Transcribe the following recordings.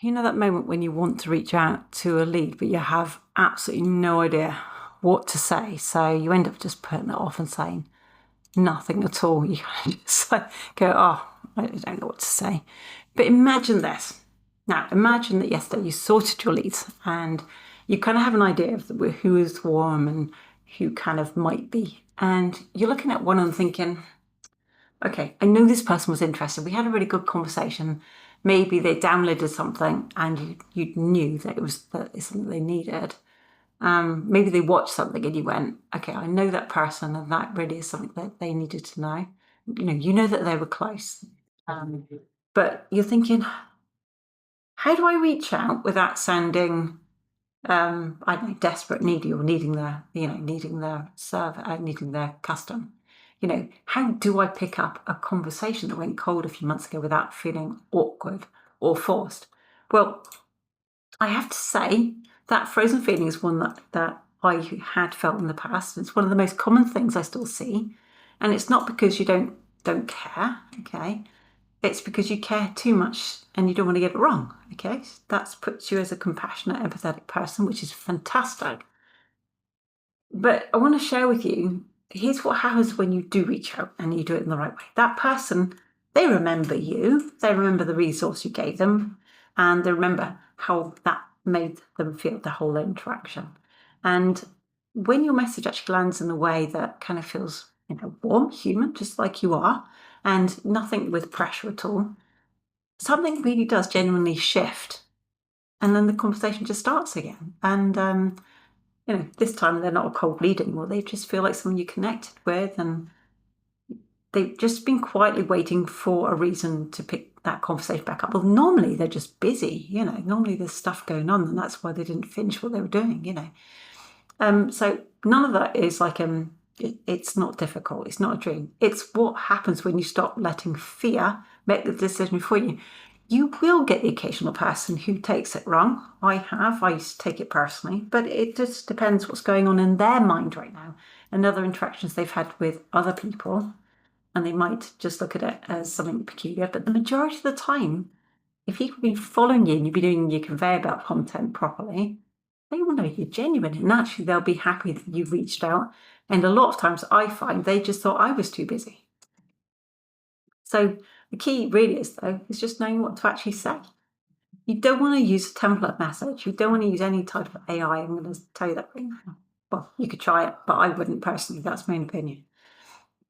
You know that moment when you want to reach out to a lead, but you have absolutely no idea what to say. So you end up just putting it off and saying nothing at all. You kind of just like go, oh, I don't know what to say. But imagine this. Now, imagine that yesterday you sorted your leads and you kind of have an idea of who is warm and who kind of might be. And you're looking at one and thinking, okay, I know this person was interested. We had a really good conversation. Maybe they downloaded something and you knew that it's something they needed. Maybe they watched something and you went, okay, I know that person and that really is something that they needed to know. You know that they were close. But you're thinking, how do I reach out without sounding, I don't know, desperate, needy, or needing their server, needing their custom? How do I pick up a conversation that went cold a few months ago without feeling awkward or forced? Well, I have to say that frozen feeling is one that I had felt in the past. It's one of the most common things I still see. And it's not because you don't care, okay? It's because you care too much and you don't want to get it wrong, okay? That puts you as a compassionate, empathetic person, which is fantastic. But I want to share with you, here's what happens when you do reach out and you do it in the right way. That person, they remember you, they remember the resource you gave them, and they remember how that made them feel, the whole interaction. And when your message actually lands in a way that kind of feels, warm, human, just like you are, and nothing with pressure at all, something really does genuinely shift. And then the conversation just starts again. And this time they're not a cold lead anymore. They just feel like someone you connected with, and they've just been quietly waiting for a reason to pick that conversation back up. Well, normally they're just busy, normally there's stuff going on, and that's why they didn't finish what they were doing, So none of that is like, it's not difficult. It's not a dream. It's what happens when you stop letting fear make the decision for you. You will get the occasional person who takes it wrong. I used to take it personally, but it just depends what's going on in their mind right now and other interactions they've had with other people. And they might just look at it as something peculiar. But the majority of the time, if people have been following you and you've been doing your conveyor belt content properly, they will know you're genuine. And actually, they'll be happy that you've reached out. And a lot of times I find they just thought I was too busy. So the key really is, though, is just knowing what to actually say. You don't want to use a template message. You don't want to use any type of AI. I'm going to tell you that right now. Well, you could try it, but I wouldn't personally. That's my own opinion.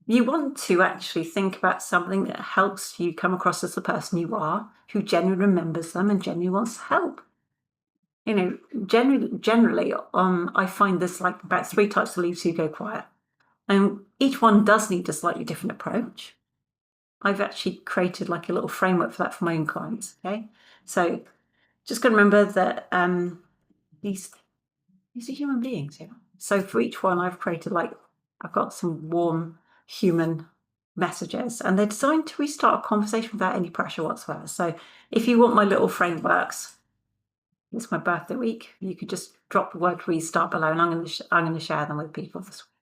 You want to actually think about something that helps you come across as the person you are, who genuinely remembers them and genuinely wants to help. Generally, I find there's like about 3 types of leads who go quiet. And each one does need a slightly different approach. I've actually created like a little framework for that for my own clients, okay? So just got to remember that these are human beings, yeah? So for each one, I've got some warm human messages, and they're designed to restart a conversation without any pressure whatsoever. So if you want my little frameworks, it's my birthday week, you could just drop the word restart below, and I'm going to share them with people this week.